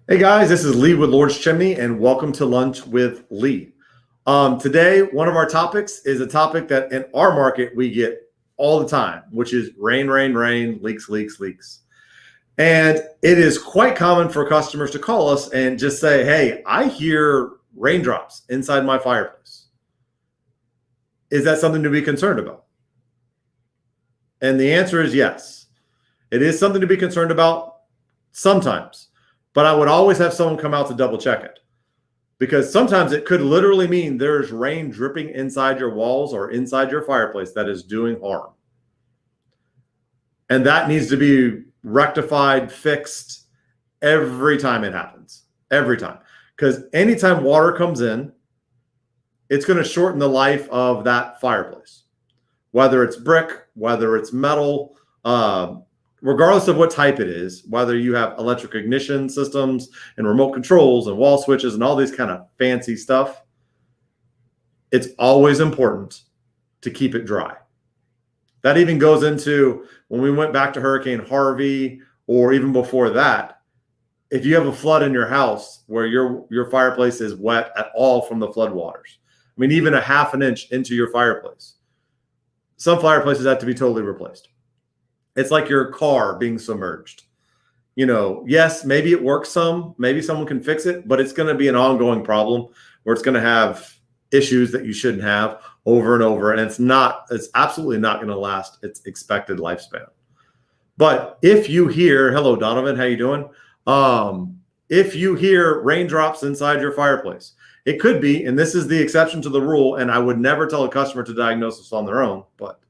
Hey guys, this is Lee with Lord's Chimney, and welcome to Lunch with Lee. Today, one of our topics is a topic that in our market we get all the time, which is rain, rain, rain, leaks, leaks, leaks. And it is quite common for customers to call us and just say, hey, I hear raindrops inside my fireplace. Is that something to be concerned about? And the answer is yes. It is something to be concerned about sometimes. But I would always have someone come out to double check it, because sometimes it could literally mean there's rain dripping inside your walls or inside your fireplace that is doing harm. And that needs to be rectified, fixed every time it happens, every time. Because anytime water comes in, it's going to shorten the life of that fireplace, whether it's brick, whether it's metal, regardless of what type it is, whether you have electric ignition systems and remote controls and wall switches and all these kind of fancy stuff, it's always important to keep it dry. That even goes into when we went back to Hurricane Harvey, or even before that. If you have a flood in your house where your fireplace is wet at all from the flood waters, I mean, even a half an inch into your fireplace, some fireplaces have to be totally replaced. It's like your car being submerged. You know, yes, maybe it works some, maybe someone can fix it, but it's going to be an ongoing problem where it's going to have issues that you shouldn't have over and over. And it's absolutely not going to last its expected lifespan. But if you hear, hello, Donovan, how you doing? If you hear raindrops inside your fireplace, it could be, and this is the exception to the rule, and I would never tell a customer to diagnose this on their own, but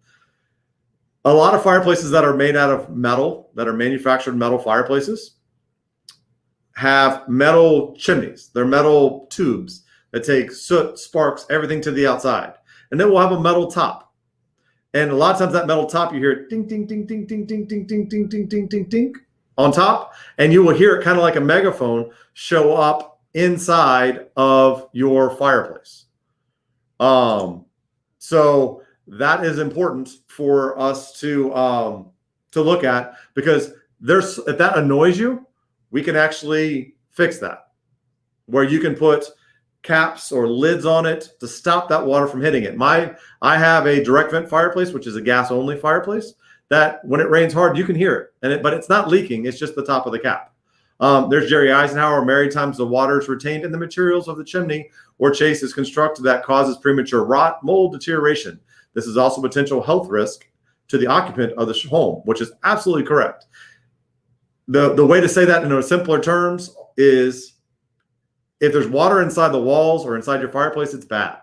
a lot of fireplaces that are made out of metal, that are manufactured metal fireplaces, have metal chimneys. They're metal tubes that take soot, sparks, everything to the outside. And then we'll have a metal top. And a lot of times that metal top, you hear ding, ding, ding, ding, ding, ding, ding, ding, ding, ding, ding, ding, ding on top. And you will hear it kind of like a megaphone show up inside of your fireplace. So that is important for us to look at, because if that annoys you, we can actually fix that, where you can put caps or lids on it to stop that water from hitting it. I have a direct vent fireplace, which is a gas only fireplace, that when it rains hard, you can hear it, but it's not leaking. It's just the top of the cap. There's Jerry Eisenhower, many times the water is retained in the materials of the chimney or chase is constructed that causes premature rot, mold, deterioration. This is also potential health risk to the occupant of the home, which is absolutely correct. The way to say that in simpler terms is, if there's water inside the walls or inside your fireplace, it's bad.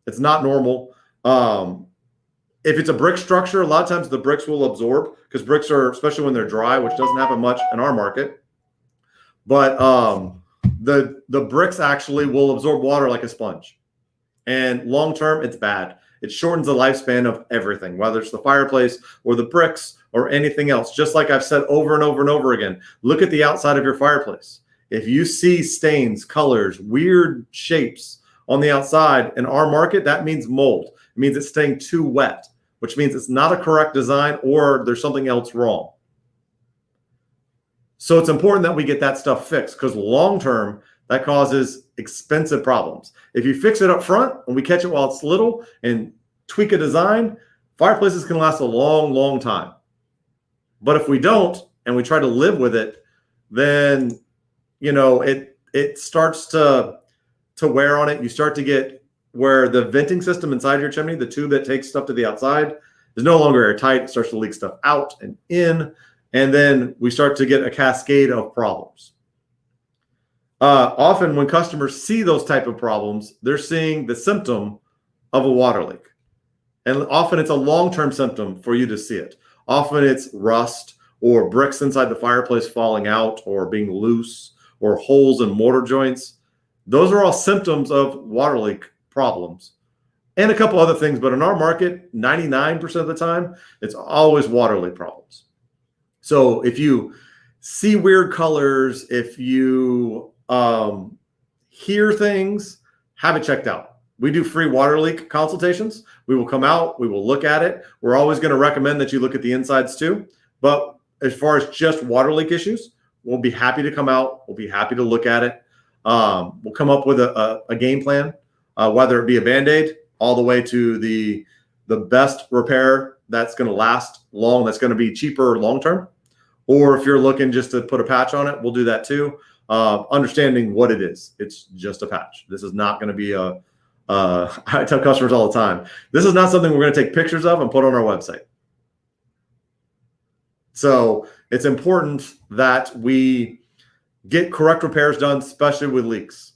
It's not normal. If it's a brick structure, a lot of times the bricks will absorb, because bricks are, especially when they're dry, which doesn't happen much in our market. But the bricks actually will absorb water like a sponge. And long term, it's bad. It shortens the lifespan of everything, whether it's the fireplace or the bricks or anything else. Just like I've said over and over and over again, look at the outside of your fireplace. If you see stains, colors, weird shapes on the outside in our market, that means mold. It means it's staying too wet, which means it's not a correct design or there's something else wrong. So it's important that we get that stuff fixed, because long term, that causes expensive problems. If you fix it up front and we catch it while it's little and tweak a design, fireplaces can last a long, long time. But if we don't and we try to live with it, then it starts to wear on it. You start to get where the venting system inside your chimney, the tube that takes stuff to the outside, is no longer airtight. It starts to leak stuff out and in, and then we start to get a cascade of problems. Often when customers see those type of problems, they're seeing the symptom of a water leak. And often it's a long-term symptom for you to see it. Often it's rust or bricks inside the fireplace falling out or being loose or holes in mortar joints. Those are all symptoms of water leak problems. And a couple other things, but in our market, 99% of the time, it's always water leak problems. So if you see weird colors, if you hear things, have it checked out. We do free water leak consultations. We will come out, we will look at it. We're always going to recommend that you look at the insides too. But as far as just water leak issues, we'll be happy to come out. We'll be happy to look at it. We'll come up with a game plan, whether it be a Band-Aid all the way to the best repair that's going to last long, that's going to be cheaper long-term. Or if you're looking just to put a patch on it, we'll do that too. Understanding what it is. It's just a patch. This is not going to be I tell customers all the time, this is not something we're going to take pictures of and put on our website. So it's important that we get correct repairs done, especially with leaks.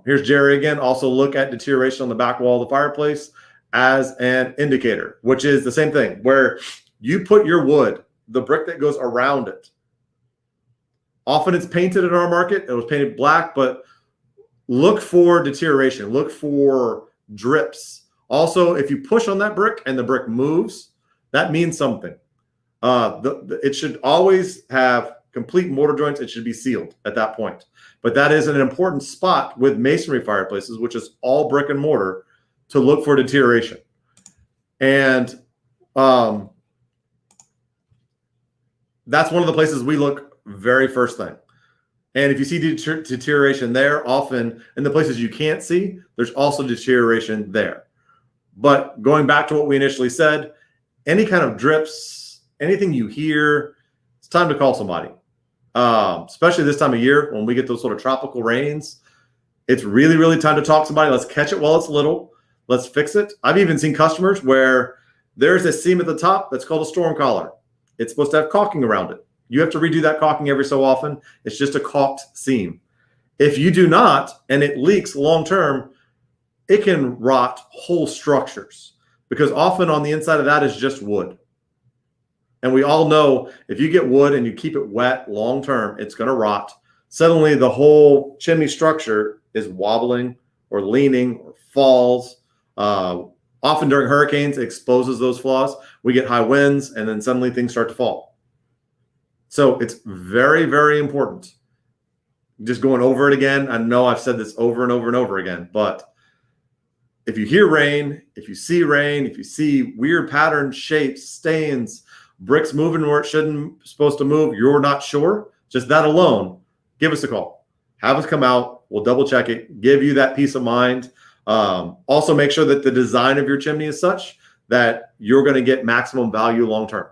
Here's Jerry again. Also look at deterioration on the back wall of the fireplace as an indicator, which is the same thing where you put your wood, the brick that goes around it. Often it's painted in our market. It was painted black, but look for deterioration. Look for drips. Also, if you push on that brick and the brick moves, that means something. It should always have complete mortar joints. It should be sealed at that point. But that is an important spot with masonry fireplaces, which is all brick and mortar, to look for deterioration. And that's one of the places we look very first thing. And if you see deterioration there, often in the places you can't see, there's also deterioration there. But going back to what we initially said, any kind of drips, anything you hear, it's time to call somebody. Especially this time of year when we get those sort of tropical rains, it's really, really time to talk to somebody. Let's catch it while it's little. Let's fix it. I've even seen customers where there's a seam at the top that's called a storm collar. It's supposed to have caulking around it. You have to redo that caulking every so often. It's just a caulked seam. If you do not, and it leaks long-term, it can rot whole structures because often on the inside of that is just wood. And we all know if you get wood and you keep it wet long-term, it's going to rot. Suddenly the whole chimney structure is wobbling or leaning or falls. Often during hurricanes, it exposes those flaws. We get high winds and then suddenly things start to fall. So it's very, very important. Just going over it again. I know I've said this over and over and over again, but if you hear rain, if you see weird patterns, shapes, stains, bricks moving where it shouldn't supposed to move, you're not sure, just that alone, give us a call. Have us come out. We'll double check it, give you that peace of mind. Also make sure that the design of your chimney is such that you're going to get maximum value long-term.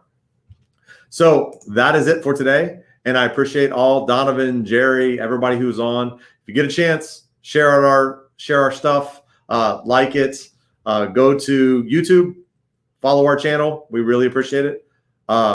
So that is it for today. And I appreciate all Donovan, Jerry, everybody who's on. If you get a chance, share our stuff, like it, go to YouTube, follow our channel. We really appreciate it.